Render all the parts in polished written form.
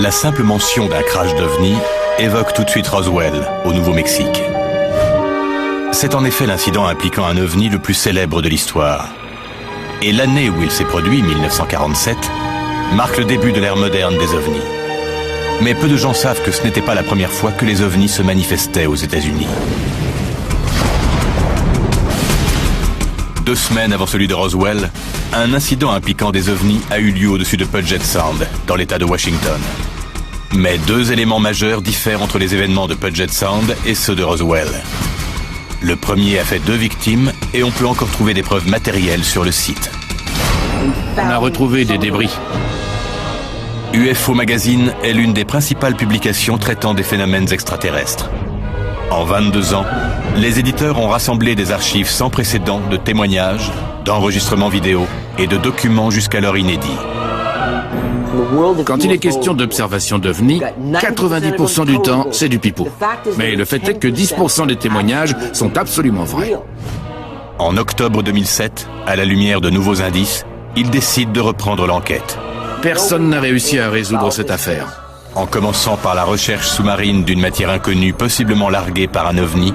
La simple mention d'un crash d'OVNI évoque tout de suite Roswell, au Nouveau-Mexique. C'est en effet l'incident impliquant un OVNI le plus célèbre de l'histoire. Et l'année où il s'est produit, 1947, marque le début de l'ère moderne des OVNI. Mais peu de gens savent que ce n'était pas la première fois que les OVNI se manifestaient aux États-Unis. 2 semaines avant celui de Roswell, un incident impliquant des OVNI a eu lieu au-dessus de Puget Sound, dans l'État de Washington. Mais 2 éléments majeurs diffèrent entre les événements de Puget Sound et ceux de Roswell. Le premier a fait 2 victimes et on peut encore trouver des preuves matérielles sur le site. On a retrouvé des débris. UFO Magazine est l'une des principales publications traitant des phénomènes extraterrestres. En 22 ans, les éditeurs ont rassemblé des archives sans précédent de témoignages, d'enregistrements vidéo et de documents jusqu'alors inédits. Quand il est question d'observation d'OVNI, 90% du temps, c'est du pipeau. Mais le fait est que 10% des témoignages sont absolument vrais. En octobre 2007, à la lumière de nouveaux indices, ils décident de reprendre l'enquête. Personne n'a réussi à résoudre cette affaire. En commençant par la recherche sous-marine d'une matière inconnue possiblement larguée par un OVNI,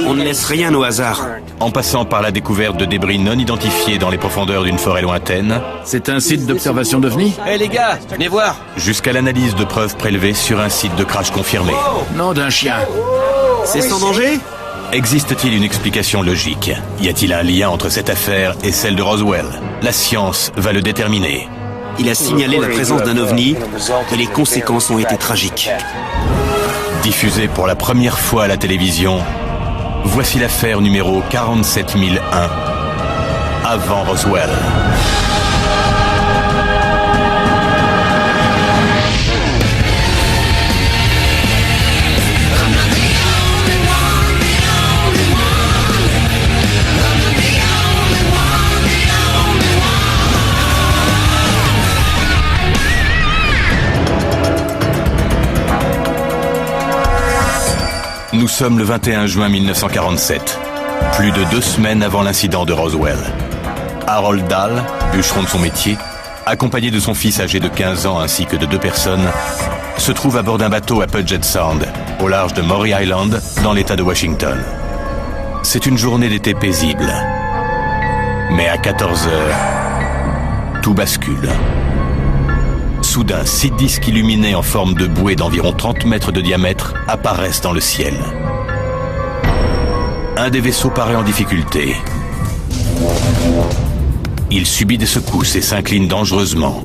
On ne laisse rien au hasard. en passant par la découverte de débris non identifiés dans les profondeurs d'une forêt lointaine, C'est un site d'observation d'OVNI? Hé les gars, venez voir. jusqu'à l'analyse de preuves prélevées sur un site de crash confirmé. Nom d'un chien. C'est sans danger? Existe-t-il une explication logique? Y a-t-il un lien entre cette affaire et celle de Roswell? La science va le déterminer. Il a signalé la présence d'un OVNI et les conséquences ont été tragiques. Diffusée pour la première fois à la télévision, voici l'affaire numéro 47001, avant Roswell. Nous sommes le 21 juin 1947, plus de 2 semaines avant l'incident de Roswell. Harold Dahl, bûcheron de son métier, accompagné de son fils âgé de 15 ans ainsi que de 2 personnes, se trouve à bord d'un bateau à Puget Sound, au large de Maury Island, dans l'État de Washington. C'est une journée d'été paisible. Mais à 14 heures, tout bascule. Soudain, 6 disques illuminés en forme de bouée d'environ 30 mètres de diamètre apparaissent dans le ciel. Un des vaisseaux paraît en difficulté. Il subit des secousses et s'incline dangereusement.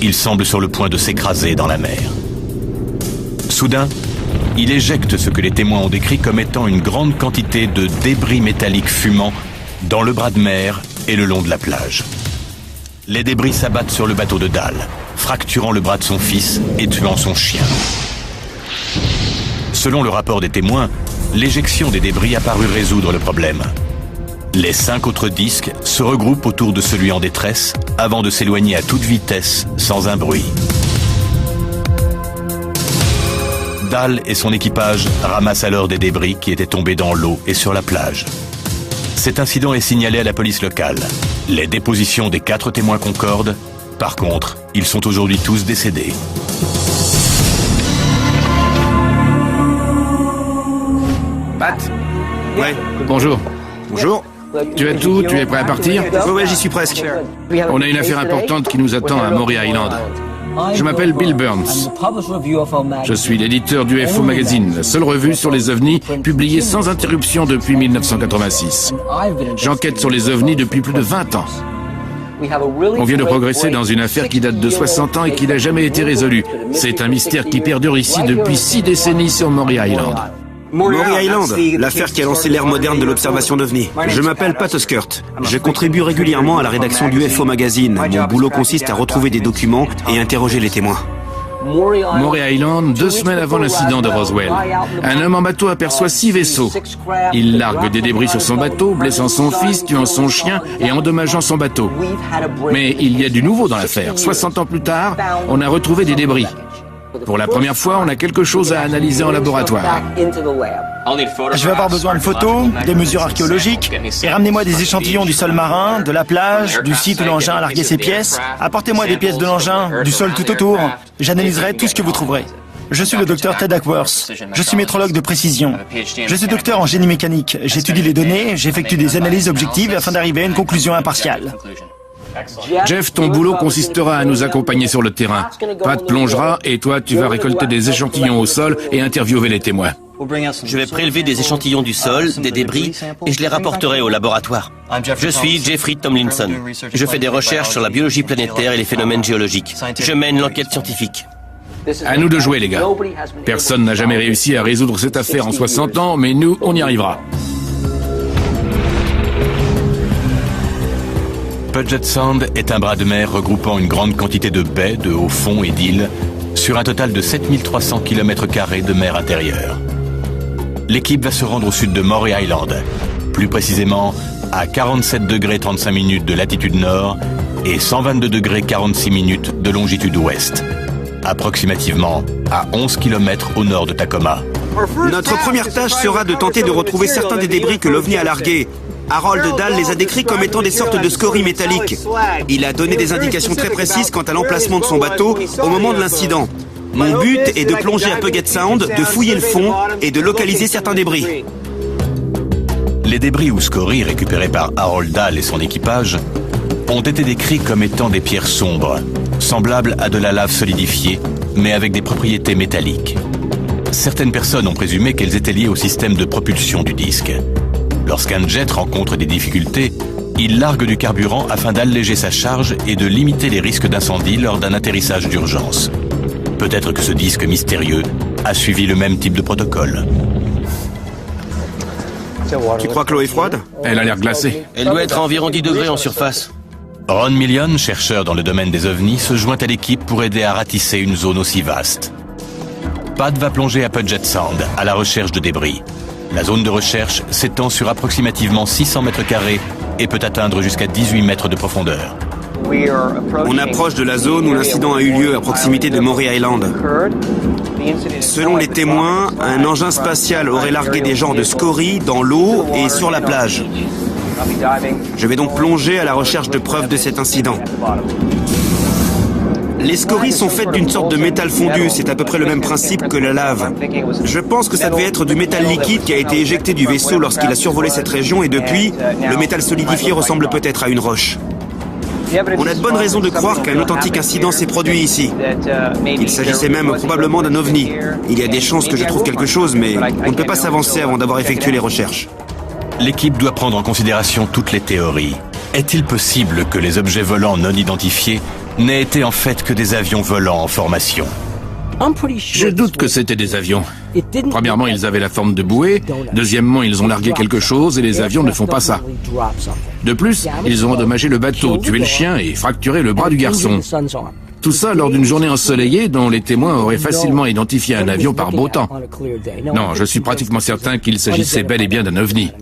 Il semble sur le point de s'écraser dans la mer. Soudain, il éjecte ce que les témoins ont décrit comme étant une grande quantité de débris métalliques fumants dans le bras de mer et le long de la plage. Les débris s'abattent sur le bateau de Dahl, fracturant le bras de son fils et tuant son chien. Selon le rapport des témoins, l'éjection des débris a paru résoudre le problème. Les 5 autres disques se regroupent autour de celui en détresse avant de s'éloigner à toute vitesse sans un bruit. Dahl et son équipage ramassent alors des débris qui étaient tombés dans l'eau et sur la plage. Cet incident est signalé à la police locale. Les dépositions des 4 témoins concordent. Par contre, ils sont aujourd'hui tous décédés. Pat? Ouais. Bonjour. Bonjour. Tu as tout? Tu es prêt à partir? Ouais, j'y suis presque. On a une affaire importante qui nous attend à Maury Island. Je m'appelle Bill Burns. Je suis l'éditeur du UFO Magazine, la seule revue sur les ovnis publiée sans interruption depuis 1986. J'enquête sur les ovnis depuis plus de 20 ans. On vient de progresser dans une affaire qui date de 60 ans et qui n'a jamais été résolue. C'est un mystère qui perdure ici depuis 6 décennies sur Maury Island. Maury Island, l'affaire qui a lancé l'ère moderne de l'observation d'OVNI. Je m'appelle Pat Oskurt. Je contribue régulièrement à la rédaction du UFO Magazine. Mon boulot consiste à retrouver des documents et interroger les témoins. Maury Island, 2 semaines avant l'incident de Roswell. Un homme en bateau aperçoit 6 vaisseaux. Il largue des débris sur son bateau, blessant son fils, tuant son chien et endommageant son bateau. Mais il y a du nouveau dans l'affaire. 60 ans plus tard, on a retrouvé des débris. Pour la première fois, on a quelque chose à analyser en laboratoire. Je vais avoir besoin de photos, des mesures archéologiques, et ramenez-moi des échantillons du sol marin, de la plage, du site où l'engin a largué ses pièces. Apportez-moi des pièces de l'engin, du sol tout autour. J'analyserai tout ce que vous trouverez. Je suis le docteur Ted Ackworth. Je suis métrologue de précision. Je suis docteur en génie mécanique. J'étudie les données, j'effectue des analyses objectives afin d'arriver à une conclusion impartiale. Jeff, ton boulot consistera à nous accompagner sur le terrain. Pat plongera et toi, tu vas récolter des échantillons au sol et interviewer les témoins. Je vais prélever des échantillons du sol, des débris, et je les rapporterai au laboratoire. Je suis Jeffrey Tomlinson. Je fais des recherches sur la biologie planétaire et les phénomènes géologiques. Je mène l'enquête scientifique. À nous de jouer, les gars. Personne n'a jamais réussi à résoudre cette affaire en 60 ans, mais nous, on y arrivera. Puget Sound est un bras de mer regroupant une grande quantité de baies, de hauts fonds et d'îles, sur un total de 7300 km² de mer intérieure. L'équipe va se rendre au sud de Maury Island, plus précisément à 47 degrés 35 minutes de latitude nord et 122 degrés 46 minutes de longitude ouest, approximativement à 11 km au nord de Tacoma. Notre première tâche sera de tenter de retrouver certains des débris que l'OVNI a largués. Harold Dahl les a décrits comme étant des sortes de scories métalliques. Il a donné des indications très précises quant à l'emplacement de son bateau au moment de l'incident. Mon but est de plonger à Puget Sound, de fouiller le fond et de localiser certains débris. Les débris ou scories récupérés par Harold Dahl et son équipage ont été décrits comme étant des pierres sombres, semblables à de la lave solidifiée, mais avec des propriétés métalliques. Certaines personnes ont présumé qu'elles étaient liées au système de propulsion du disque. Lorsqu'un jet rencontre des difficultés, il largue du carburant afin d'alléger sa charge et de limiter les risques d'incendie lors d'un atterrissage d'urgence. Peut-être que ce disque mystérieux a suivi le même type de protocole. Tu crois que l'eau est froide? Elle a l'air glacée. Elle doit être à environ 10 degrés en surface. Ron Million, chercheur dans le domaine des ovnis, se joint à l'équipe pour aider à ratisser une zone aussi vaste. Pat va plonger à Puget Sound à la recherche de débris. La zone de recherche s'étend sur approximativement 600 mètres carrés et peut atteindre jusqu'à 18 mètres de profondeur. On approche de la zone où l'incident a eu lieu à proximité de Maury Island. Selon les témoins, un engin spatial aurait largué des genres de scories dans l'eau et sur la plage. Je vais donc plonger à la recherche de preuves de cet incident. Les scories sont faites d'une sorte de métal fondu, c'est à peu près le même principe que la lave. Je pense que ça devait être du métal liquide qui a été éjecté du vaisseau lorsqu'il a survolé cette région et depuis, le métal solidifié ressemble peut-être à une roche. On a de bonnes raisons de croire qu'un authentique incident s'est produit ici. Il s'agissait même probablement d'un ovni. Il y a des chances que je trouve quelque chose, mais on ne peut pas s'avancer avant d'avoir effectué les recherches. L'équipe doit prendre en considération toutes les théories. Est-il possible que les objets volants non identifiés n'aient été en fait que des avions volants en formation? Je doute que c'était des avions. Premièrement, ils avaient la forme de bouée. Deuxièmement, ils ont largué quelque chose et les avions ne font pas ça. De plus, ils ont endommagé le bateau, tué le chien et fracturé le bras du garçon. Tout ça lors d'une journée ensoleillée dont les témoins auraient facilement identifié un avion par beau temps. Non, je suis pratiquement certain qu'il s'agissait bel et bien d'un ovni.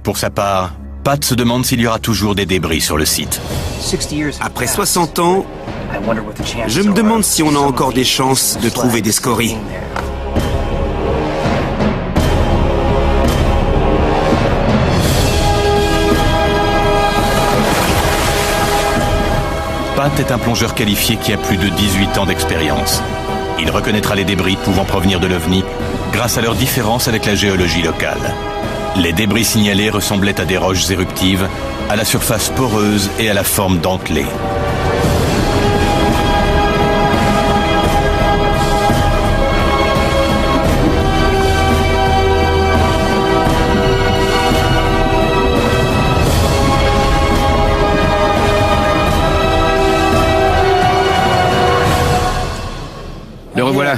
Pour sa part, Pat se demande s'il y aura toujours des débris sur le site. Après 60 ans, je me demande si on a encore des chances de trouver des scories. Pat est un plongeur qualifié qui a plus de 18 ans d'expérience. Il reconnaîtra les débris pouvant provenir de l'OVNI grâce à leur différence avec la géologie locale. Les débris signalés ressemblaient à des roches éruptives, à la surface poreuse et à la forme dentelée. Le revoilà.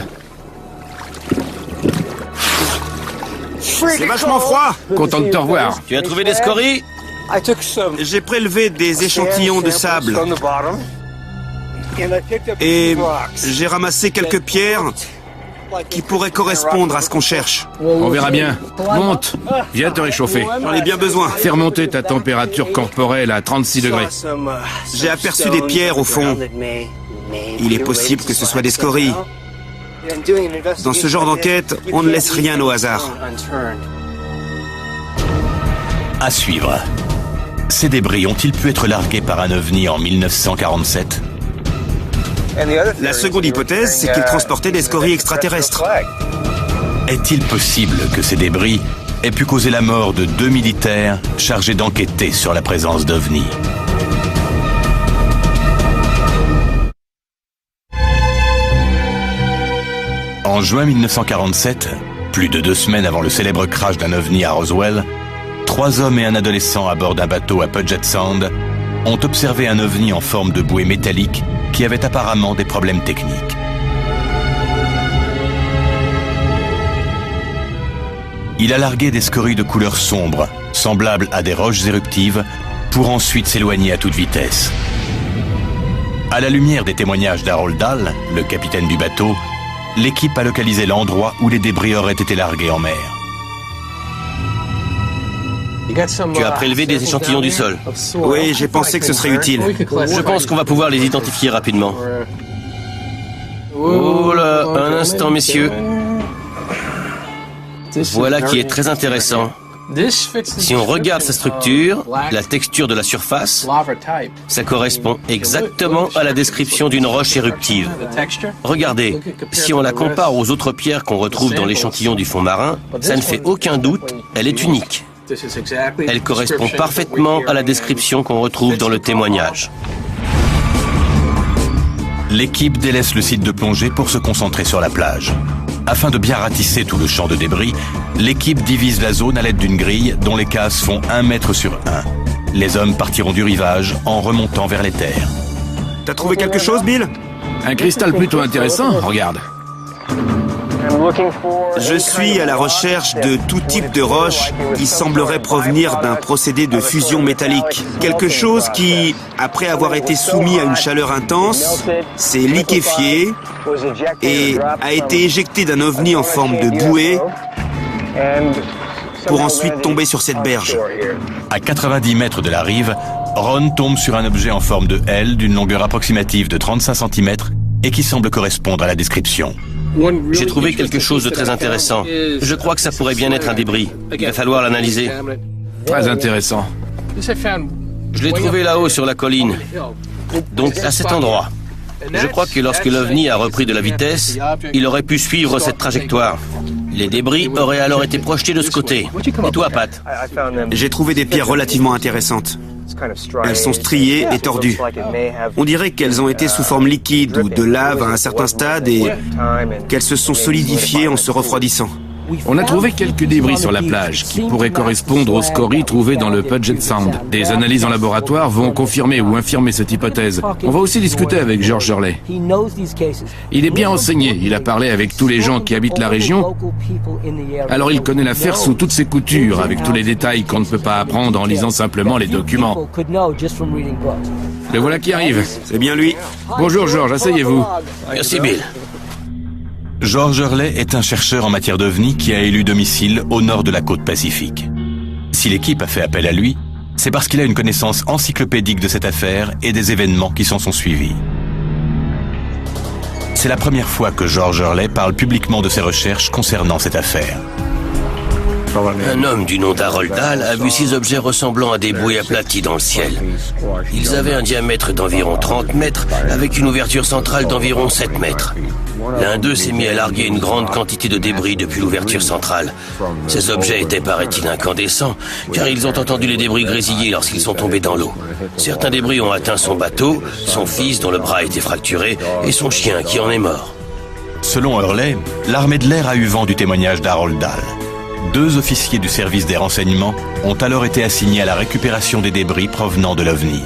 C'est vachement froid. Content de te revoir. Tu as trouvé des scories? J'ai prélevé des échantillons de sable et j'ai ramassé quelques pierres qui pourraient correspondre à ce qu'on cherche. On verra bien. Monte. Viens te réchauffer. J'en ai bien besoin. Fais remonter ta température corporelle à 36 degrés. J'ai aperçu des pierres au fond. Il est possible que ce soit des scories. Dans ce genre d'enquête, on ne laisse rien au hasard. À suivre. Ces débris ont-ils pu être largués par un ovni en 1947 ? La seconde hypothèse, c'est qu'ils transportaient des scories extraterrestres. Est-il possible que ces débris aient pu causer la mort de 2 militaires chargés d'enquêter sur la présence d'ovnis ? En juin 1947, plus de 2 semaines avant le célèbre crash d'un ovni à Roswell, 3 hommes et un adolescent à bord d'un bateau à Puget Sound ont observé un ovni en forme de bouée métallique qui avait apparemment des problèmes techniques. Il a largué des scories de couleur sombre, semblables à des roches éruptives, pour ensuite s'éloigner à toute vitesse. À la lumière des témoignages d'Harold Dahl, le capitaine du bateau, l'équipe a localisé l'endroit où les débris auraient été largués en mer. Tu as prélevé des échantillons du sol. Oui, j'ai pensé que ce serait utile. Je pense qu'on va pouvoir les identifier rapidement. Oh là, un instant, messieurs. Voilà qui est très intéressant. Si on regarde sa structure, la texture de la surface, ça correspond exactement à la description d'une roche éruptive. Regardez, si on la compare aux autres pierres qu'on retrouve dans l'échantillon du fond marin, ça ne fait aucun doute, elle est unique. Elle correspond parfaitement à la description qu'on retrouve dans le témoignage. L'équipe délaisse le site de plongée pour se concentrer sur la plage. Afin de bien ratisser tout le champ de débris, l'équipe divise la zone à l'aide d'une grille dont les cases font 1 mètre sur 1. Les hommes partiront du rivage en remontant vers les terres. T'as trouvé quelque chose, Bill? Un cristal plutôt intéressant, regarde. Je suis à la recherche de tout type de roche qui semblerait provenir d'un procédé de fusion métallique. Quelque chose qui, après avoir été soumis à une chaleur intense, s'est liquéfié et a été éjecté d'un ovni en forme de bouée pour ensuite tomber sur cette berge. À 90 mètres de la rive, Ron tombe sur un objet en forme de L d'une longueur approximative de 35 cm et qui semble correspondre à la description. J'ai trouvé quelque chose de très intéressant. Je crois que ça pourrait bien être un débris. Il va falloir l'analyser. Très intéressant. Je l'ai trouvé là-haut sur la colline. Donc à cet endroit. Je crois que lorsque l'OVNI a repris de la vitesse, il aurait pu suivre cette trajectoire. Les débris auraient alors été projetés de ce côté. Et toi, Pat? J'ai trouvé des pierres relativement intéressantes. Elles sont striées et tordues. On dirait qu'elles ont été sous forme liquide ou de lave à un certain stade et qu'elles se sont solidifiées en se refroidissant. On a trouvé quelques débris sur la plage qui pourraient correspondre aux scories trouvées dans le Puget Sound. Des analyses en laboratoire vont confirmer ou infirmer cette hypothèse. On va aussi discuter avec George Hurley. Il est bien renseigné, il a parlé avec tous les gens qui habitent la région. Alors il connaît l'affaire sous toutes ses coutures, avec tous les détails qu'on ne peut pas apprendre en lisant simplement les documents. Le voilà qui arrive. C'est bien lui. Bonjour George, asseyez-vous. Merci, Bill. George Hurley est un chercheur en matière d'OVNI qui a élu domicile au nord de la côte Pacifique. Si l'équipe a fait appel à lui, c'est parce qu'il a une connaissance encyclopédique de cette affaire et des événements qui s'en sont suivis. C'est la première fois que George Hurley parle publiquement de ses recherches concernant cette affaire. Un homme du nom d'Harold Dahl a vu 6 objets ressemblant à des bouées aplaties dans le ciel. Ils avaient un diamètre d'environ 30 mètres avec une ouverture centrale d'environ 7 mètres. L'un d'eux s'est mis à larguer une grande quantité de débris depuis l'ouverture centrale. Ces objets étaient, paraît-il, incandescents, car ils ont entendu les débris grésiller lorsqu'ils sont tombés dans l'eau. Certains débris ont atteint son bateau, son fils dont le bras a été fracturé, et son chien qui en est mort. Selon Hurley, l'armée de l'air a eu vent du témoignage d'Harold Dahl. 2 officiers du service des renseignements ont alors été assignés à la récupération des débris provenant de l'OVNI.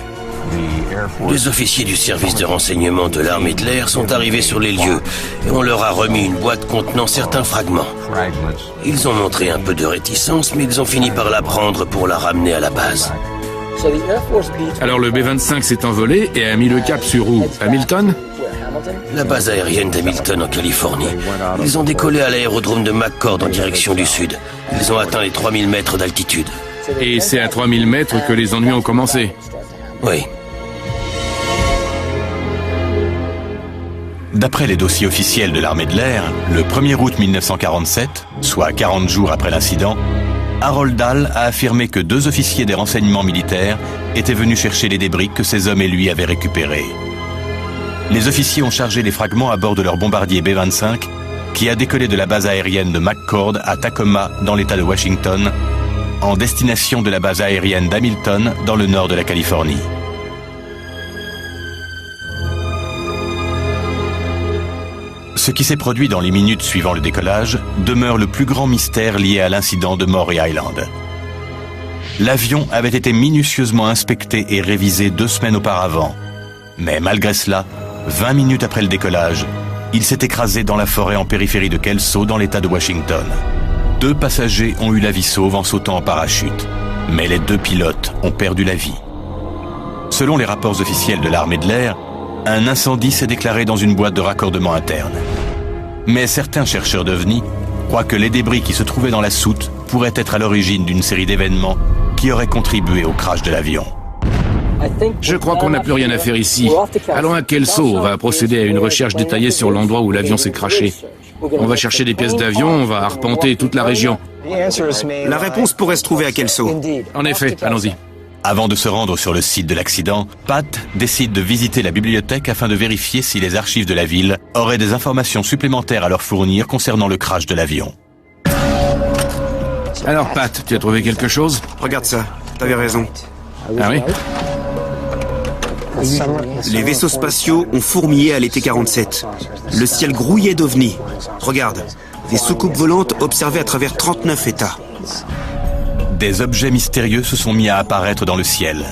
Les officiers du service de renseignement de l'armée de l'air sont arrivés sur les lieux et on leur a remis une boîte contenant certains fragments. Ils ont montré un peu de réticence, mais ils ont fini par la prendre pour la ramener à la base. Alors le B-25 s'est envolé et a mis le cap sur où? Hamilton? La base aérienne d'Hamilton en Californie. Ils ont décollé à l'aérodrome de McCord en direction du sud. Ils ont atteint les 3000 mètres d'altitude. Et c'est à 3000 mètres que les ennuis ont commencé. Oui. D'après les dossiers officiels de l'armée de l'air, le 1er août 1947, soit 40 jours après l'incident, Harold Dahl a affirmé que 2 officiers des renseignements militaires étaient venus chercher les débris que ses hommes et lui avaient récupérés. Les officiers ont chargé les fragments à bord de leur bombardier B-25 qui a décollé de la base aérienne de McCord à Tacoma dans l'État de Washington en destination de la base aérienne d'Hamilton dans le nord de la Californie. Ce qui s'est produit dans les minutes suivant le décollage demeure le plus grand mystère lié à l'incident de Maury Island. L'avion avait été minutieusement inspecté et révisé 2 semaines auparavant. Mais malgré cela, 20 minutes après le décollage, il s'est écrasé dans la forêt en périphérie de Kelso dans l'État de Washington. 2 passagers ont eu la vie sauve en sautant en parachute, mais les 2 pilotes ont perdu la vie. Selon les rapports officiels de l'armée de l'air, un incendie s'est déclaré dans une boîte de raccordement interne. Mais certains chercheurs d'OVNI croient que les débris qui se trouvaient dans la soute pourraient être à l'origine d'une série d'événements qui auraient contribué au crash de l'avion. Je crois qu'on n'a plus rien à faire ici. Allons à Kelso, on va procéder à une recherche détaillée sur l'endroit où l'avion s'est crashé. On va chercher des pièces d'avion, on va arpenter toute la région. La réponse pourrait se trouver à Kelso. En effet, allons-y. Avant de se rendre sur le site de l'accident, Pat décide de visiter la bibliothèque afin de vérifier si les archives de la ville auraient des informations supplémentaires à leur fournir concernant le crash de l'avion. Alors Pat, tu as trouvé quelque chose? Regarde ça, t'avais raison. Ah oui? Les vaisseaux spatiaux ont fourmillé à l'été 47. Le ciel grouillait d'ovnis. Regarde, des soucoupes volantes observées à travers 39 États. Des objets mystérieux se sont mis à apparaître dans le ciel.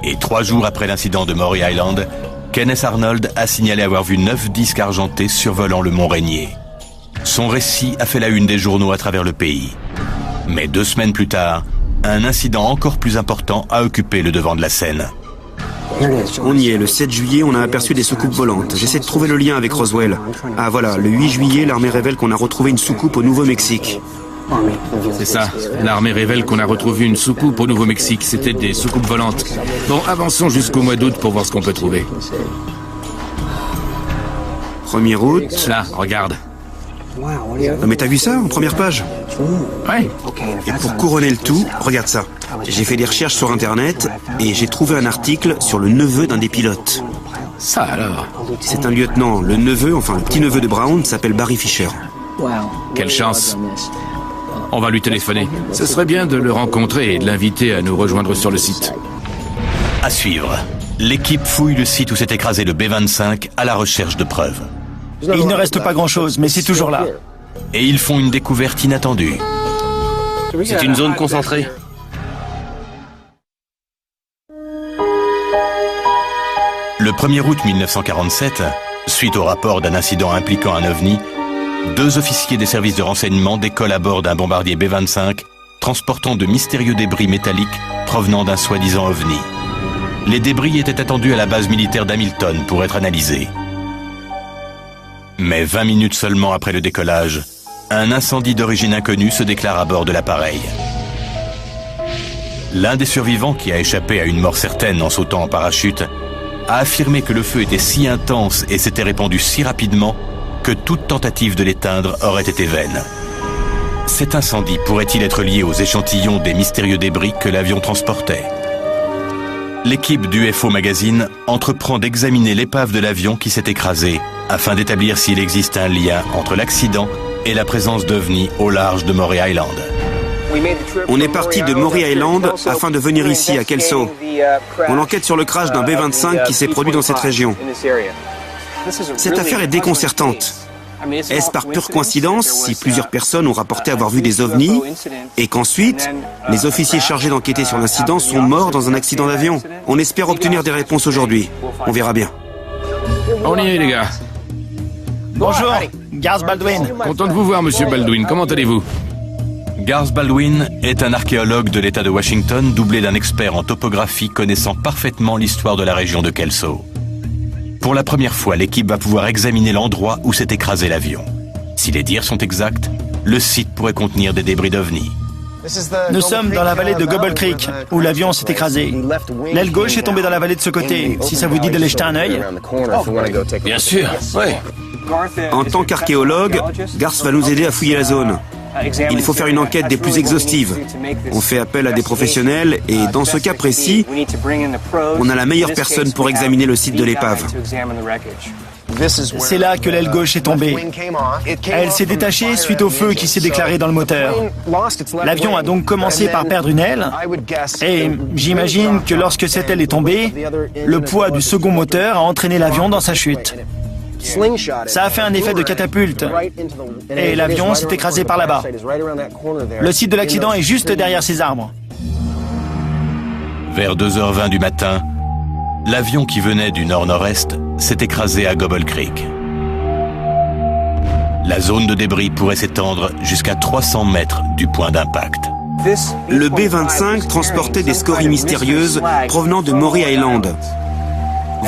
Et 3 jours après l'incident de Maury Island, Kenneth Arnold a signalé avoir vu 9 disques argentés survolant le mont Rainier. Son récit a fait la une des journaux à travers le pays. Mais 2 semaines plus tard, un incident encore plus important a occupé le devant de la scène. On y est, le 7 juillet, on a aperçu des soucoupes volantes. J'essaie de trouver le lien avec Roswell. Ah voilà, le 8 juillet, l'armée révèle qu'on a retrouvé une soucoupe au Nouveau-Mexique. C'est ça. L'armée révèle qu'on a retrouvé une soucoupe au Nouveau-Mexique. C'était des soucoupes volantes. Bon, avançons jusqu'au mois d'août pour voir ce qu'on peut trouver. 1er août... Là, regarde. Non mais t'as vu ça, en première page? Ouais. Et pour couronner le tout, regarde ça. J'ai fait des recherches sur Internet et j'ai trouvé un article sur le neveu d'un des pilotes. Ça alors. C'est un lieutenant. Le neveu, enfin le petit-neveu de Brown, s'appelle Barry Fisher. Quelle chance. On va lui téléphoner. Ce serait bien de le rencontrer et de l'inviter à nous rejoindre sur le site. À suivre, l'équipe fouille le site où s'est écrasé le B-25 à la recherche de preuves. Il ne reste pas grand-chose, mais c'est toujours là. Et ils font une découverte inattendue. C'est une zone concentrée. Le 1er août 1947, suite au rapport d'un incident impliquant un OVNI, 2 officiers des services de renseignement décollent à bord d'un bombardier B-25 transportant de mystérieux débris métalliques provenant d'un soi-disant OVNI. Les débris étaient attendus à la base militaire d'Hamilton pour être analysés. Mais 20 minutes seulement après le décollage, un incendie d'origine inconnue se déclare à bord de l'appareil. L'un des survivants, qui a échappé à une mort certaine en sautant en parachute, a affirmé que le feu était si intense et s'était répandu si rapidement que toute tentative de l'éteindre aurait été vaine. Cet incendie pourrait-il être lié aux échantillons des mystérieux débris que l'avion transportait? L'équipe d'UFO Magazine entreprend d'examiner l'épave de l'avion qui s'est écrasé afin d'établir s'il existe un lien entre l'accident et la présence d'OVNI au large de Maury Island. On est parti de Maury Island afin de venir ici à Kelso. On enquête sur le crash d'un B-25 qui s'est produit dans cette région. Cette affaire est déconcertante. Est-ce par pure coïncidence si plusieurs personnes ont rapporté avoir vu des ovnis et qu'ensuite, les officiers chargés d'enquêter sur l'incident sont morts dans un accident d'avion? On espère obtenir des réponses aujourd'hui. On verra bien. On y est, les gars. Bonjour, Garth Baldwin. Content de vous voir, monsieur Baldwin. Comment allez-vous? Garth Baldwin est un archéologue de l'État de Washington, doublé d'un expert en topographie connaissant parfaitement l'histoire de la région de Kelso. Pour la première fois, l'équipe va pouvoir examiner l'endroit où s'est écrasé l'avion. Si les dires sont exacts, le site pourrait contenir des débris d'OVNI. Nous sommes dans la vallée de Gobble Creek, où l'avion s'est écrasé. L'aile gauche est tombée dans la vallée de ce côté, si ça vous dit d'aller jeter un œil. Bien sûr, oui. En tant qu'archéologue, Garth va nous aider à fouiller la zone. Il faut faire une enquête des plus exhaustives. On fait appel à des professionnels et dans ce cas précis, on a la meilleure personne pour examiner le site de l'épave. C'est là que l'aile gauche est tombée. Elle s'est détachée suite au feu qui s'est déclaré dans le moteur. L'avion a donc commencé par perdre une aile et j'imagine que lorsque cette aile est tombée, le poids du second moteur a entraîné l'avion dans sa chute. Ça a fait un effet de catapulte et l'avion s'est écrasé par là-bas. Le site de l'accident est juste derrière ces arbres. Vers 2h20 du matin, l'avion qui venait du nord-nord-est s'est écrasé à Gobble Creek. La zone de débris pourrait s'étendre jusqu'à 300 mètres du point d'impact. Le B-25 transportait des scories mystérieuses provenant de Maury Island.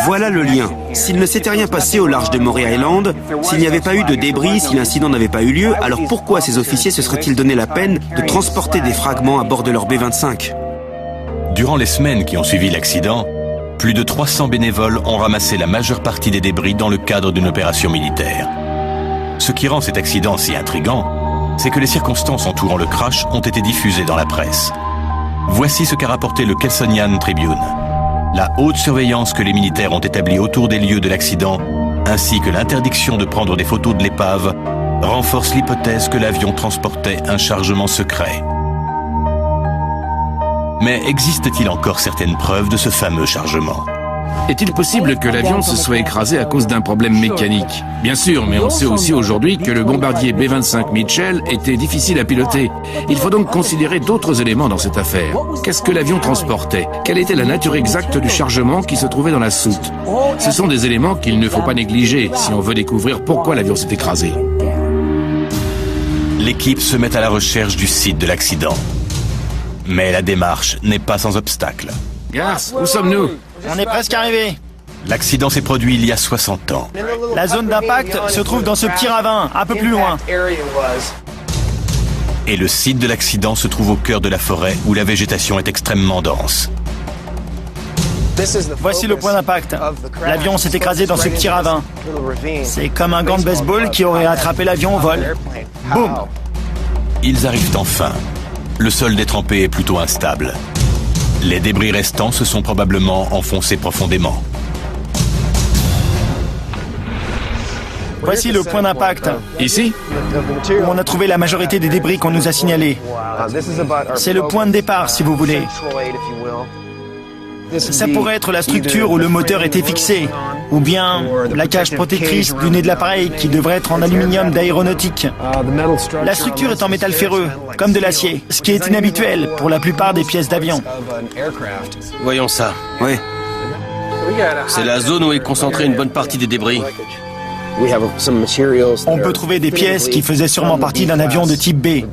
Voilà le lien. S'il ne s'était rien passé au large de Maury Island, s'il n'y avait pas eu de débris, si l'incident n'avait pas eu lieu, alors pourquoi ces officiers se seraient-ils donné la peine de transporter des fragments à bord de leur B-25 ? Durant les semaines qui ont suivi l'accident, plus de 300 bénévoles ont ramassé la majeure partie des débris dans le cadre d'une opération militaire. Ce qui rend cet accident si intrigant, c'est que les circonstances entourant le crash ont été diffusées dans la presse. Voici ce qu'a rapporté le Kelsonian Tribune. La haute surveillance que les militaires ont établie autour des lieux de l'accident, ainsi que l'interdiction de prendre des photos de l'épave, renforce l'hypothèse que l'avion transportait un chargement secret. Mais existe-t-il encore certaines preuves de ce fameux chargement ? Est-il possible que l'avion se soit écrasé à cause d'un problème mécanique? Bien sûr, mais on sait aussi aujourd'hui que le bombardier B-25 Mitchell était difficile à piloter. Il faut donc considérer d'autres éléments dans cette affaire. Qu'est-ce que l'avion transportait? Quelle était la nature exacte du chargement qui se trouvait dans la soute? Ce sont des éléments qu'il ne faut pas négliger si on veut découvrir pourquoi l'avion s'est écrasé. L'équipe se met à la recherche du site de l'accident. Mais la démarche n'est pas sans obstacle. Garth, où sommes-nous? On est presque arrivé. L'accident s'est produit il y a 60 ans. La zone d'impact se trouve dans ce petit ravin, un peu plus loin. Et le site de l'accident se trouve au cœur de la forêt où la végétation est extrêmement dense. Voici le point d'impact. L'avion s'est écrasé dans ce petit ravin. C'est comme un gant de baseball qui aurait attrapé l'avion au vol. Boum! Ils arrivent enfin. Le sol détrempé est plutôt instable. Les débris restants se sont probablement enfoncés profondément. Voici le point d'impact. Ici? Où on a trouvé la majorité des débris qu'on nous a signalés. C'est le point de départ, si vous voulez. Ça pourrait être la structure où le moteur était fixé, ou bien la cage protectrice du nez de l'appareil qui devrait être en aluminium d'aéronautique. La structure est en métal ferreux, comme de l'acier, ce qui est inhabituel pour la plupart des pièces d'avion. Voyons ça. Ouais. C'est la zone où est concentrée une bonne partie des débris. On peut trouver des pièces qui faisaient sûrement partie d'un avion de type B.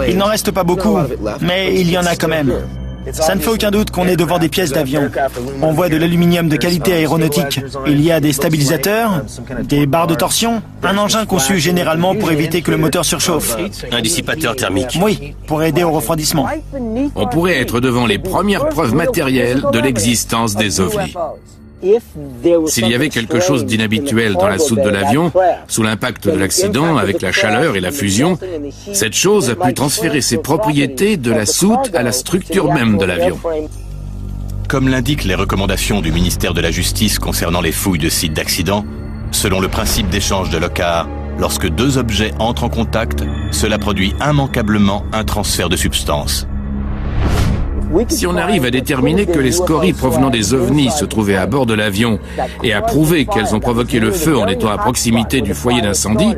Il n'en reste pas beaucoup, mais il y en a quand même. Ça ne fait aucun doute qu'on est devant des pièces d'avion. On voit de l'aluminium de qualité aéronautique. Il y a des stabilisateurs, des barres de torsion, un engin conçu généralement pour éviter que le moteur surchauffe. Un dissipateur thermique. Oui, pour aider au refroidissement. On pourrait être devant les premières preuves matérielles de l'existence des ovnis. S'il y avait quelque chose d'inhabituel dans la soute de l'avion, sous l'impact de l'accident, avec la chaleur et la fusion, cette chose a pu transférer ses propriétés de la soute à la structure même de l'avion. Comme l'indiquent les recommandations du ministère de la Justice concernant les fouilles de sites d'accident, selon le principe d'échange de Locard, lorsque deux objets entrent en contact, cela produit immanquablement un transfert de substance. Si on arrive à déterminer que les scories provenant des ovnis se trouvaient à bord de l'avion et à prouver qu'elles ont provoqué le feu en étant à proximité du foyer d'incendie,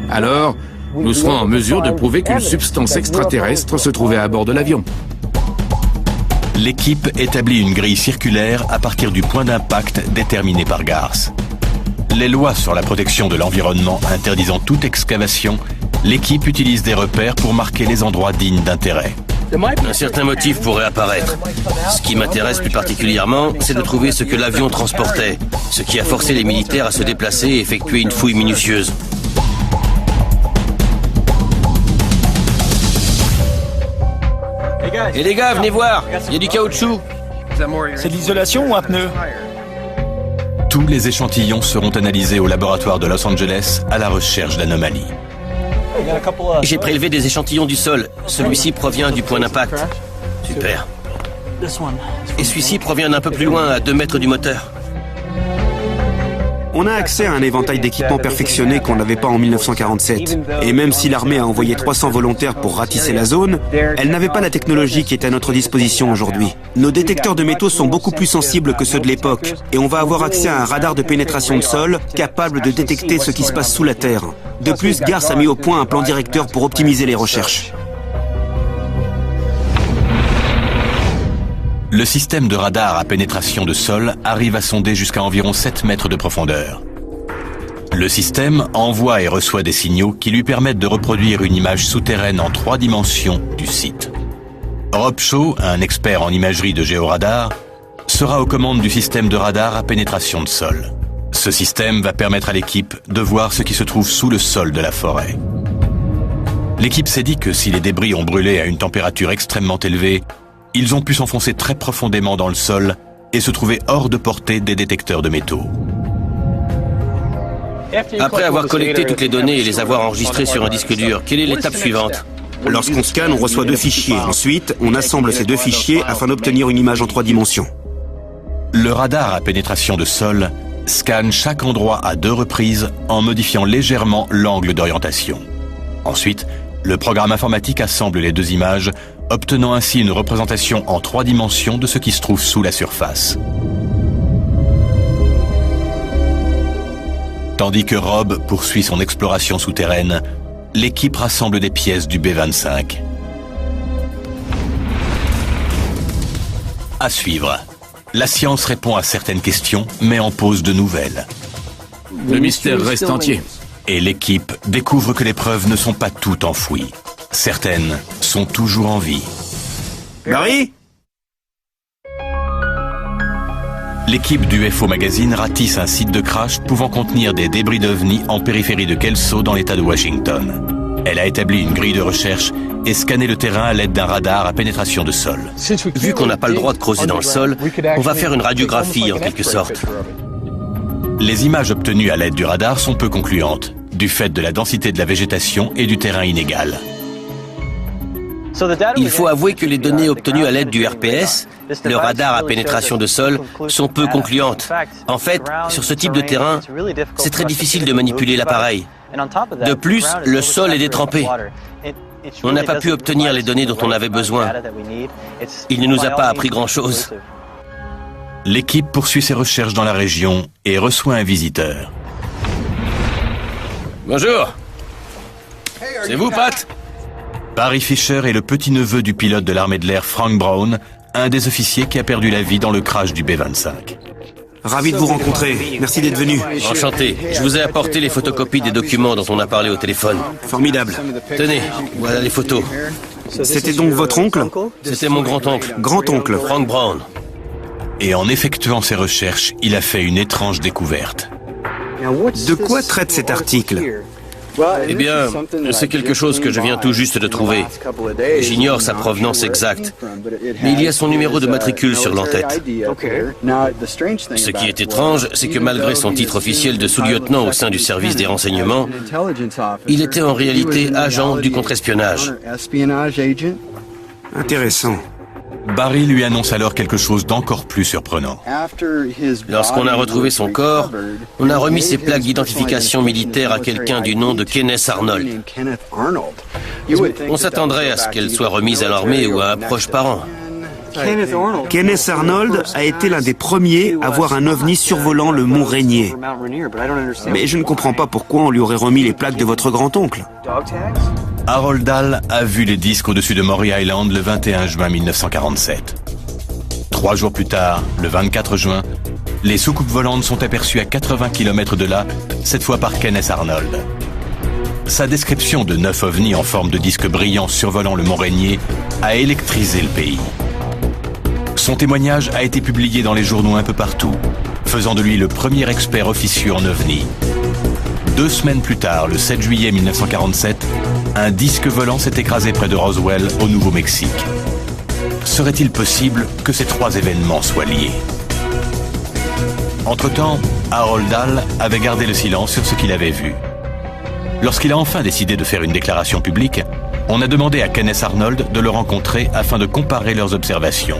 alors nous serons en mesure de prouver qu'une substance extraterrestre se trouvait à bord de l'avion. L'équipe établit une grille circulaire à partir du point d'impact déterminé par Garth. Les lois sur la protection de l'environnement interdisant toute excavation, l'équipe utilise des repères pour marquer les endroits dignes d'intérêt. Un certain motif pourrait apparaître. Ce qui m'intéresse plus particulièrement, c'est de trouver ce que l'avion transportait, ce qui a forcé les militaires à se déplacer et effectuer une fouille minutieuse. Et les gars, venez voir, il y a du caoutchouc. C'est de l'isolation ou un pneu? Tous les échantillons seront analysés au laboratoire de Los Angeles à la recherche d'anomalies. J'ai prélevé des échantillons du sol. Celui-ci provient du point d'impact. Super. Et celui-ci provient d'un peu plus loin, à 2 mètres du moteur. On a accès à un éventail d'équipements perfectionnés qu'on n'avait pas en 1947. Et même si l'armée a envoyé 300 volontaires pour ratisser la zone, elle n'avait pas la technologie qui est à notre disposition aujourd'hui. Nos détecteurs de métaux sont beaucoup plus sensibles que ceux de l'époque. Et on va avoir accès à un radar de pénétration de sol capable de détecter ce qui se passe sous la terre. De plus, Garth a mis au point un plan directeur pour optimiser les recherches. Le système de radar à pénétration de sol arrive à sonder jusqu'à environ 7 mètres de profondeur. Le système envoie et reçoit des signaux qui lui permettent de reproduire une image souterraine en 3 dimensions du site. Rob Shaw, un expert en imagerie de géoradar, sera aux commandes du système de radar à pénétration de sol. Ce système va permettre à l'équipe de voir ce qui se trouve sous le sol de la forêt. L'équipe s'est dit que si les débris ont brûlé à une température extrêmement élevée, ils ont pu s'enfoncer très profondément dans le sol et se trouver hors de portée des détecteurs de métaux. Après avoir collecté toutes les données et les avoir enregistrées sur un disque dur, quelle est l'étape suivante? Lorsqu'on scanne, on reçoit 2 fichiers. Ensuite, on assemble ces 2 fichiers afin d'obtenir une image en 3 dimensions. Le radar à pénétration de sol scanne chaque endroit à 2 reprises en modifiant légèrement l'angle d'orientation. Ensuite, le programme informatique assemble les 2 images, obtenant ainsi une représentation en 3 dimensions de ce qui se trouve sous la surface. Tandis que Rob poursuit son exploration souterraine, l'équipe rassemble des pièces du B-25. À suivre, la science répond à certaines questions, mais en pose de nouvelles. Le mystère reste entier. Et l'équipe découvre que les preuves ne sont pas toutes enfouies. Certaines sont toujours en vie. Barry ? L'équipe du UFO Magazine ratisse un site de crash pouvant contenir des débris d'OVNI en périphérie de Kelso dans l'État de Washington. Elle a établi une grille de recherche et scanné le terrain à l'aide d'un radar à pénétration de sol. Vu qu'on n'a pas le droit de creuser dans le sol, on va faire une radiographie en quelque sorte. Les images obtenues à l'aide du radar sont peu concluantes, du fait de la densité de la végétation et du terrain inégal. Il faut avouer que les données obtenues à l'aide du RPS, le radar à pénétration de sol, sont peu concluantes. En fait, sur ce type de terrain, c'est très difficile de manipuler l'appareil. De plus, le sol est détrempé. On n'a pas pu obtenir les données dont on avait besoin. Il ne nous a pas appris grand-chose. L'équipe poursuit ses recherches dans la région et reçoit un visiteur. Bonjour. C'est vous, Pat ? Barry Fisher est le petit-neveu du pilote de l'armée de l'air Frank Brown, un des officiers qui a perdu la vie dans le crash du B-25. Ravi de vous rencontrer. Merci d'être venu. Enchanté. Je vous ai apporté les photocopies des documents dont on a parlé au téléphone. Formidable. Tenez, voilà les photos. C'était donc votre oncle ? C'était mon grand-oncle. Grand-oncle. Frank Brown. Et en effectuant ses recherches, il a fait une étrange découverte. De quoi traite cet article ? Eh bien, c'est quelque chose que je viens tout juste de trouver. J'ignore sa provenance exacte, mais il y a son numéro de matricule sur l'entête. Ce qui est étrange, c'est que malgré son titre officiel de sous-lieutenant au sein du service des renseignements, il était en réalité agent du contre-espionnage. Intéressant. Barry lui annonce alors quelque chose d'encore plus surprenant. Lorsqu'on a retrouvé son corps, on a remis ses plaques d'identification militaire à quelqu'un du nom de Kenneth Arnold. On s'attendrait à ce qu'elle soit remise à l'armée ou à un proche parent. Kenneth Arnold a été l'un des premiers à voir un ovni survolant le mont Rainier. Mais je ne comprends pas pourquoi on lui aurait remis les plaques de votre grand-oncle. Harold Dahl a vu les disques au-dessus de Maury Island le 21 juin 1947. 3 jours plus tard, le 24 juin, les soucoupes volantes sont aperçues à 80 km de là, cette fois par Kenneth Arnold. Sa description de 9 ovnis en forme de disques brillants survolant le mont Rainier a électrisé le pays. Son témoignage a été publié dans les journaux un peu partout, faisant de lui le premier expert officieux en ovnis. 2 semaines plus tard, le 7 juillet 1947, un disque volant s'est écrasé près de Roswell, au Nouveau-Mexique. serait-il possible que ces trois événements soient liés? Entre-temps, Harold Dahl avait gardé le silence sur ce qu'il avait vu. Lorsqu'il a enfin décidé de faire une déclaration publique, on a demandé à Kenneth Arnold de le rencontrer afin de comparer leurs observations.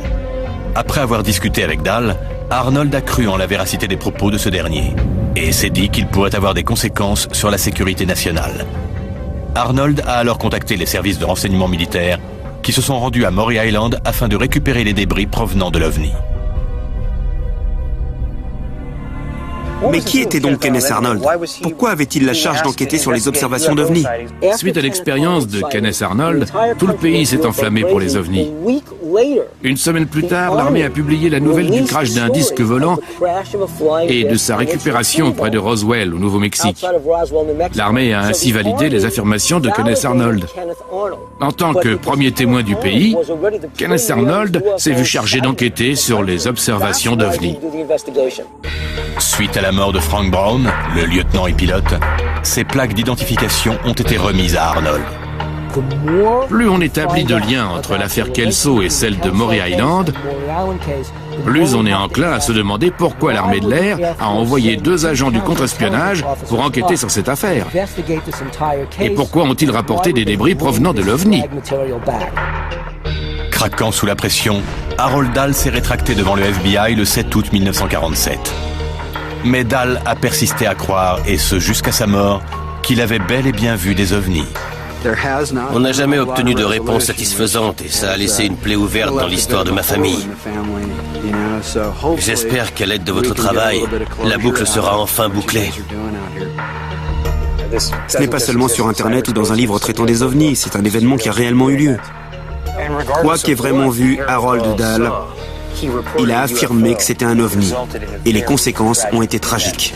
Après avoir discuté avec Dahl, Arnold a cru en la véracité des propos de ce dernier et s'est dit qu'il pourrait avoir des conséquences sur la sécurité nationale. Arnold a alors contacté les services de renseignement militaire qui se sont rendus à Maury Island afin de récupérer les débris provenant de l'OVNI. Mais qui était donc Kenneth Arnold? Pourquoi avait-il la charge d'enquêter sur les observations d'OVNI? Suite à l'expérience de Kenneth Arnold, tout le pays s'est enflammé pour les ovnis. Une semaine plus tard, l'armée a publié la nouvelle du crash d'un disque volant et de sa récupération près de Roswell, au Nouveau-Mexique. L'armée a ainsi validé les affirmations de Kenneth Arnold. En tant que premier témoin du pays, Kenneth Arnold s'est vu chargé d'enquêter sur les observations d'OVNI. Suite à la mort de Frank Brown, le lieutenant et pilote, ces plaques d'identification ont été remises à Arnold. Plus on établit de liens entre l'affaire Kelso et celle de Maury Island, plus on est enclin à se demander pourquoi l'armée de l'air a envoyé 2 agents du contre-espionnage pour enquêter sur cette affaire. Et pourquoi ont-ils rapporté des débris provenant de l'OVNI? Craquant sous la pression, Harold Dahl s'est rétracté devant le FBI le 7 août 1947. Mais Dahl a persisté à croire, et ce jusqu'à sa mort, qu'il avait bel et bien vu des ovnis. On n'a jamais obtenu de réponse satisfaisante et ça a laissé une plaie ouverte dans l'histoire de ma famille. J'espère qu'à l'aide de votre travail, la boucle sera enfin bouclée. Ce n'est pas seulement sur Internet ou dans un livre traitant des ovnis, c'est un événement qui a réellement eu lieu. Quoi qu'ait vraiment vu Harold Dahl, il a affirmé que c'était un ovni, et les conséquences ont été tragiques.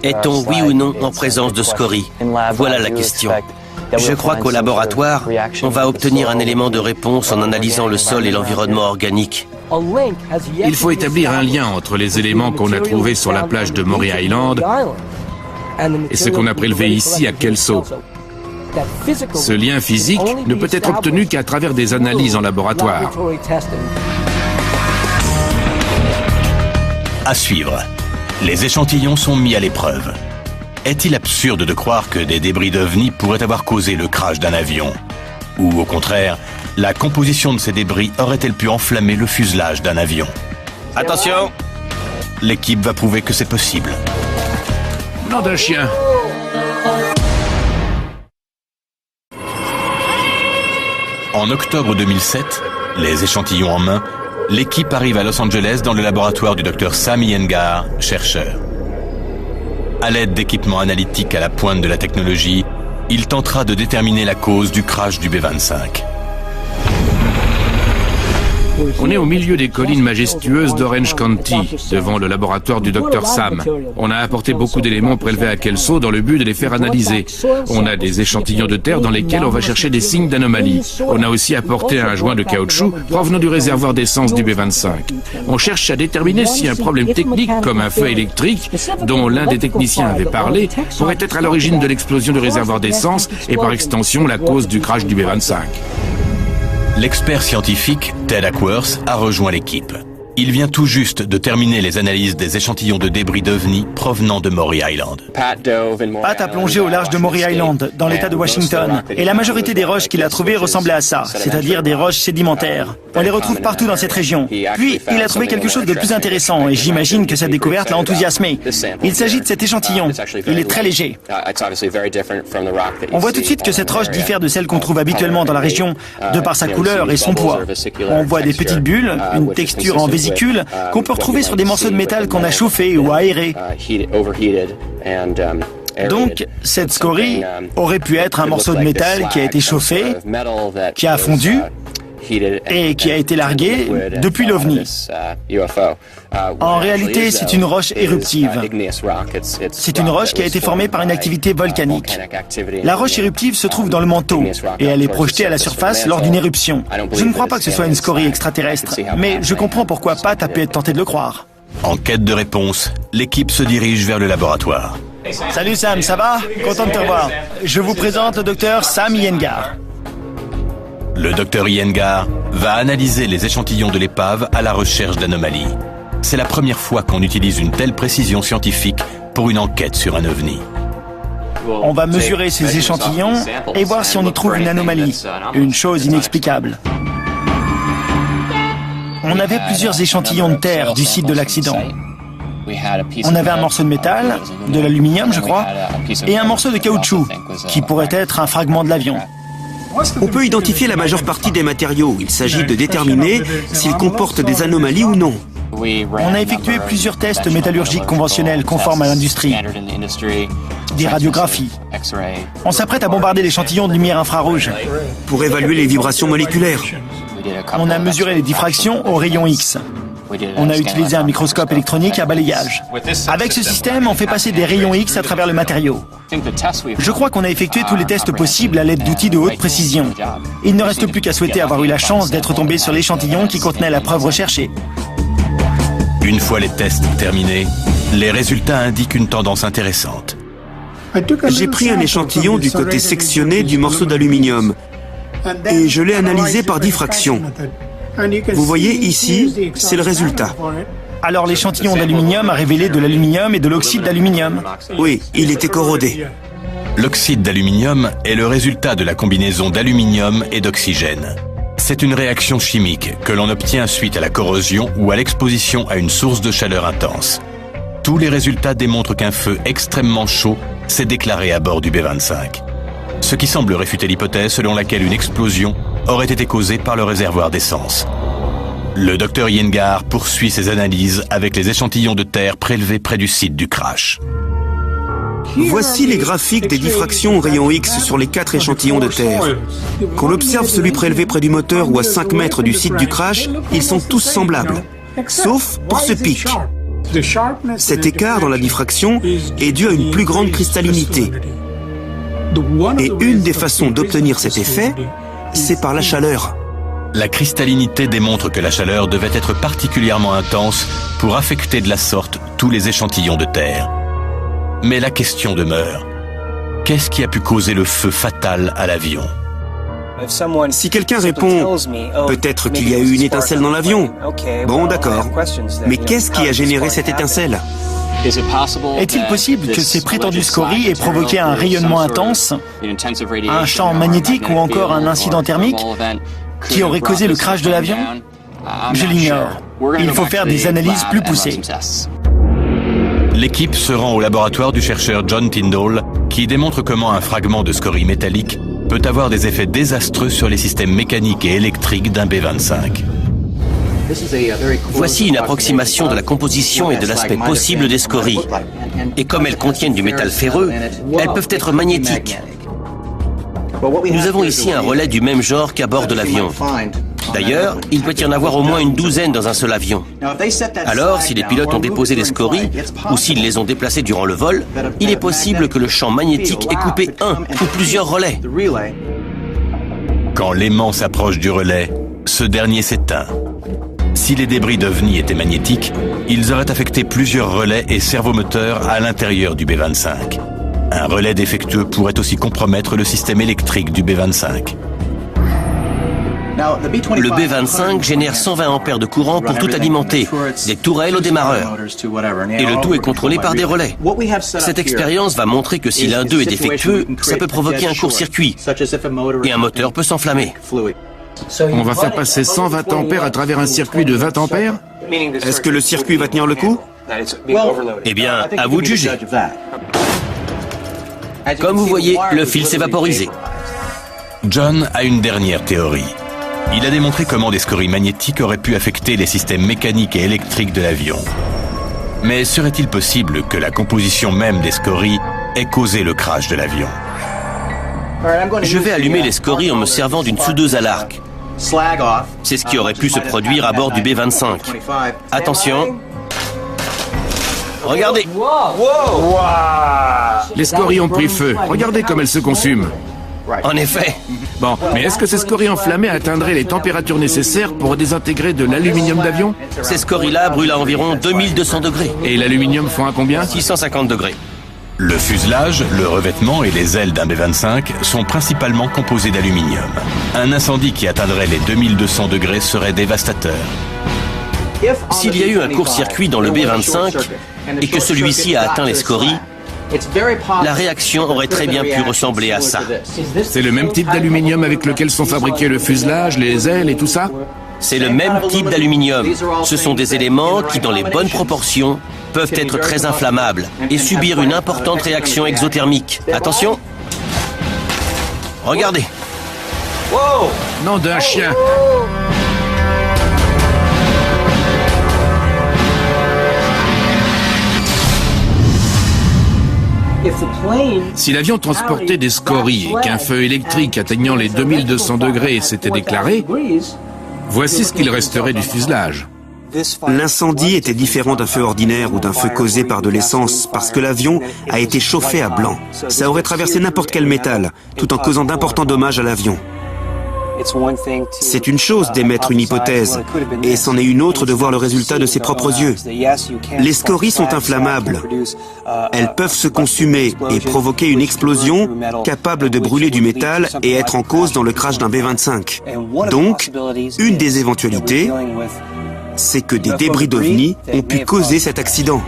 Est-on oui ou non en présence de scories? Voilà la question. Je crois qu'au laboratoire, on va obtenir un élément de réponse en analysant le sol et l'environnement organique. Il faut établir un lien entre les éléments qu'on a trouvés sur la plage de Maury Island et ce qu'on a prélevé ici à Kelso. Ce lien physique ne peut être obtenu qu'à travers des analyses en laboratoire. À suivre. Les échantillons sont mis à l'épreuve. Est-il absurde de croire que des débris d'OVNI pourraient avoir causé le crash d'un avion? Ou au contraire, la composition de ces débris aurait-elle pu enflammer le fuselage d'un avion? Attention! L'équipe va prouver que c'est possible. Nom d'un chien! En octobre 2007, les échantillons en main, l'équipe arrive à Los Angeles dans le laboratoire du Dr Sam Iyengar, chercheur. À l'aide d'équipements analytiques à la pointe de la technologie, il tentera de déterminer la cause du crash du B-25. On est au milieu des collines majestueuses d'Orange County, devant le laboratoire du Dr Sam. On a apporté beaucoup d'éléments prélevés à Kelso dans le but de les faire analyser. On a des échantillons de terre dans lesquels on va chercher des signes d'anomalie. On a aussi apporté un joint de caoutchouc provenant du réservoir d'essence du B-25. On cherche à déterminer si un problème technique, comme un feu électrique, dont l'un des techniciens avait parlé, pourrait être à l'origine de l'explosion du réservoir d'essence et par extension la cause du crash du B-25. L'expert scientifique, Ted Ackworth, a rejoint l'équipe. Il vient tout juste de terminer les analyses des échantillons de débris d'OVNI provenant de Maury Island. Pat a plongé au large de Maury Island, dans l'état de Washington, et la majorité des roches qu'il a trouvées ressemblaient à ça, c'est-à-dire des roches sédimentaires. On les retrouve partout dans cette région. Puis, il a trouvé quelque chose de plus intéressant, et j'imagine que cette découverte l'a enthousiasmé. Il s'agit de cet échantillon. Il est très léger. On voit tout de suite que cette roche diffère de celle qu'on trouve habituellement dans la région, de par sa couleur et son poids. On voit des petites bulles, une texture en vésicule, qu'on peut retrouver sur des morceaux de métal qu'on a chauffés ou aérés. Donc, cette scorie aurait pu être un morceau de métal qui a été chauffé, qui a fondu et qui a été largué depuis l'OVNI. En réalité, c'est une roche éruptive. C'est une roche qui a été formée par une activité volcanique. La roche éruptive se trouve dans le manteau et elle est projetée à la surface lors d'une éruption. Je ne crois pas que ce soit une scorie extraterrestre, mais je comprends pourquoi Pat a pu être tenté de le croire. En quête de réponse, l'équipe se dirige vers le laboratoire. Salut Sam, ça va? Content de te revoir. Je vous présente le docteur Sam Iyengar. Le docteur Iyengar va analyser les échantillons de l'épave à la recherche d'anomalies. C'est la première fois qu'on utilise une telle précision scientifique pour une enquête sur un ovni. On va mesurer ces échantillons et voir si on y trouve une anomalie, une chose inexplicable. On avait plusieurs échantillons de terre du site de l'accident. On avait un morceau de métal, de l'aluminium je crois, et un morceau de caoutchouc, qui pourrait être un fragment de l'avion. On peut identifier la majeure partie des matériaux. Il s'agit de déterminer s'ils comportent des anomalies ou non. On a effectué plusieurs tests métallurgiques conventionnels conformes à l'industrie, des radiographies. On s'apprête à bombarder l'échantillon de lumière infrarouge. Pour évaluer les vibrations moléculaires. On a mesuré les diffractions au rayon X. On a utilisé un microscope électronique à balayage. Avec ce système, on fait passer des rayons X à travers le matériau. Je crois qu'on a effectué tous les tests possibles à l'aide d'outils de haute précision. Il ne reste plus qu'à souhaiter avoir eu la chance d'être tombé sur l'échantillon qui contenait la preuve recherchée. Une fois les tests terminés, les résultats indiquent une tendance intéressante. J'ai pris un échantillon du côté sectionné du morceau d'aluminium et je l'ai analysé par diffraction. Vous voyez ici, c'est le résultat. Alors l'échantillon d'aluminium a révélé de l'aluminium et de l'oxyde d'aluminium. Oui, il était corrodé. L'oxyde d'aluminium est le résultat de la combinaison d'aluminium et d'oxygène. C'est une réaction chimique que l'on obtient suite à la corrosion ou à l'exposition à une source de chaleur intense. Tous les résultats démontrent qu'un feu extrêmement chaud s'est déclaré à bord du B-25. Ce qui semble réfuter l'hypothèse selon laquelle une explosion aurait été causée par le réservoir d'essence. Le docteur Iyengar poursuit ses analyses avec les échantillons de terre prélevés près du site du crash. Voici les graphiques des diffractions au rayon X sur les 4 échantillons de terre. Quand on observe celui prélevé près du moteur ou à 5 mètres du site du crash, ils sont tous semblables, sauf pour ce pic. Cet écart dans la diffraction est dû à une plus grande cristallinité. Et une des façons d'obtenir cet effet, c'est par la chaleur. La cristallinité démontre que la chaleur devait être particulièrement intense pour affecter de la sorte tous les échantillons de terre. Mais la question demeure. Qu'est-ce qui a pu causer le feu fatal à l'avion? Si quelqu'un répond « peut-être qu'il y a eu une étincelle dans l'avion », bon d'accord, mais qu'est-ce qui a généré cette étincelle? Est-il possible que ces prétendues scories aient provoqué un rayonnement intense, un champ magnétique ou encore un incident thermique qui aurait causé le crash de l'avion? Je l'ignore. Il faut faire des analyses plus poussées. L'équipe se rend au laboratoire du chercheur John Tyndall qui démontre comment un fragment de scorie métallique peut avoir des effets désastreux sur les systèmes mécaniques et électriques d'un B-25. Voici une approximation de la composition et de l'aspect possible des scories. Et comme elles contiennent du métal ferreux, elles peuvent être magnétiques. Nous avons ici un relais du même genre qu'à bord de l'avion. D'ailleurs, il peut y en avoir au moins une douzaine dans un seul avion. Alors, si les pilotes ont déposé des scories, ou s'ils les ont déplacées durant le vol, il est possible que le champ magnétique ait coupé un ou plusieurs relais. Quand l'aimant s'approche du relais, ce dernier s'éteint. Si les débris d'OVNI étaient magnétiques, ils auraient affecté plusieurs relais et servomoteurs à l'intérieur du B-25. Un relais défectueux pourrait aussi compromettre le système électrique du B-25. Le B-25 génère 120 ampères de courant pour tout alimenter, des tourelles au démarreur. Et le tout est contrôlé par des relais. Cette expérience va montrer que si l'un d'eux est défectueux, ça peut provoquer un court-circuit et un moteur peut s'enflammer. On va faire passer 120 ampères à travers un circuit de 20 ampères? Est-ce que le circuit va tenir le coup? Eh bien, à vous de juger. Comme vous voyez, le fil s'est vaporisé. John a une dernière théorie. Il a démontré comment des scories magnétiques auraient pu affecter les systèmes mécaniques et électriques de l'avion. Mais serait-il possible que la composition même des scories ait causé le crash de l'avion? Je vais allumer les scories en me servant d'une soudeuse à l'arc. C'est ce qui aurait pu se produire à bord du B-25. Attention. Regardez. Les scories ont pris feu. Regardez comme elles se consument. En effet. Bon, mais est-ce que ces scories enflammées atteindraient les températures nécessaires pour désintégrer de l'aluminium d'avion? Ces scories-là brûlent à environ 2200 degrés. Et l'aluminium fond à combien? 650 degrés. Le fuselage, le revêtement et les ailes d'un B-25 sont principalement composés d'aluminium. Un incendie qui atteindrait les 2200 degrés serait dévastateur. S'il y a eu un court-circuit dans le B-25 et que celui-ci a atteint les scories, la réaction aurait très bien pu ressembler à ça. C'est le même type d'aluminium avec lequel sont fabriqués le fuselage, les ailes et tout ça? C'est le même type d'aluminium. Ce sont des éléments qui, dans les bonnes proportions, peuvent être très inflammables et subir une importante réaction exothermique. Attention! Regardez! Nom d'un chien! Si l'avion transportait des scories et qu'un feu électrique atteignant les 2200 degrés s'était déclaré, voici ce qu'il resterait du fuselage. L'incendie était différent d'un feu ordinaire ou d'un feu causé par de l'essence parce que l'avion a été chauffé à blanc. Ça aurait traversé n'importe quel métal, tout en causant d'importants dommages à l'avion. C'est une chose d'émettre une hypothèse, et c'en est une autre de voir le résultat de ses propres yeux. Les scories sont inflammables. Elles peuvent se consumer et provoquer une explosion capable de brûler du métal et être en cause dans le crash d'un B-25. Donc, une des éventualités, c'est que des débris d'OVNI ont pu causer cet accident.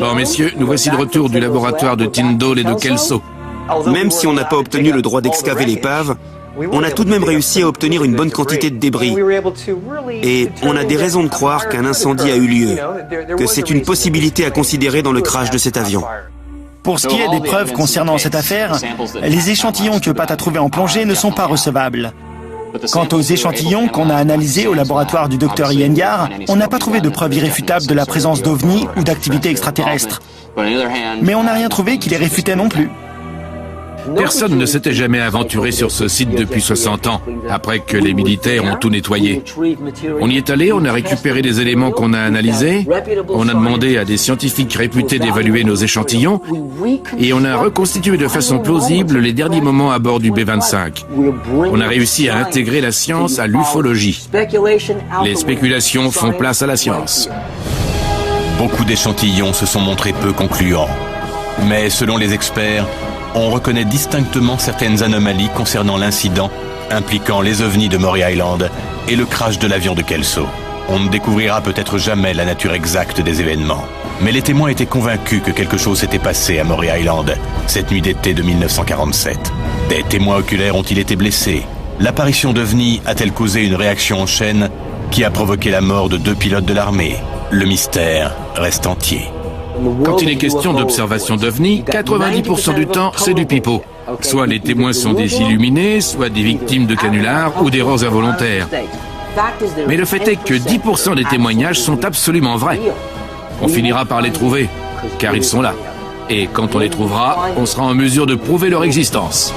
Bon, messieurs, nous voici de retour du laboratoire de Tyndall et de Kelso. Même si on n'a pas obtenu le droit d'excaver l'épave, on a tout de même réussi à obtenir une bonne quantité de débris. Et on a des raisons de croire qu'un incendie a eu lieu, que c'est une possibilité à considérer dans le crash de cet avion. Pour ce qui est des preuves concernant cette affaire, les échantillons que Pat a trouvés en plongée ne sont pas recevables. Quant aux échantillons qu'on a analysés au laboratoire du Dr Iyengar, on n'a pas trouvé de preuves irréfutables de la présence d'OVNI ou d'activité extraterrestre. Mais on n'a rien trouvé qui les réfutait non plus. Personne ne s'était jamais aventuré sur ce site depuis 60 ans, après que les militaires ont tout nettoyé. On y est allé, on a récupéré des éléments qu'on a analysés, on a demandé à des scientifiques réputés d'évaluer nos échantillons, et on a reconstitué de façon plausible les derniers moments à bord du B-25. On a réussi à intégrer la science à l'ufologie. Les spéculations font place à la science. Beaucoup d'échantillons se sont montrés peu concluants. Mais selon les experts, on reconnaît distinctement certaines anomalies concernant l'incident impliquant les ovnis de Maury Island et le crash de l'avion de Kelso. On ne découvrira peut-être jamais la nature exacte des événements. Mais les témoins étaient convaincus que quelque chose s'était passé à Maury Island cette nuit d'été de 1947. Des témoins oculaires ont-ils été blessés? L'apparition d'ovnis a-t-elle causé une réaction en chaîne qui a provoqué la mort de 2 pilotes de l'armée? Le mystère reste entier. Quand il est question d'observation d'OVNI, 90% du temps, c'est du pipeau. Soit les témoins sont des illuminés, soit des victimes de canulars ou d'erreurs involontaires. Mais le fait est que 10% des témoignages sont absolument vrais. On finira par les trouver, car ils sont là. Et quand on les trouvera, on sera en mesure de prouver leur existence.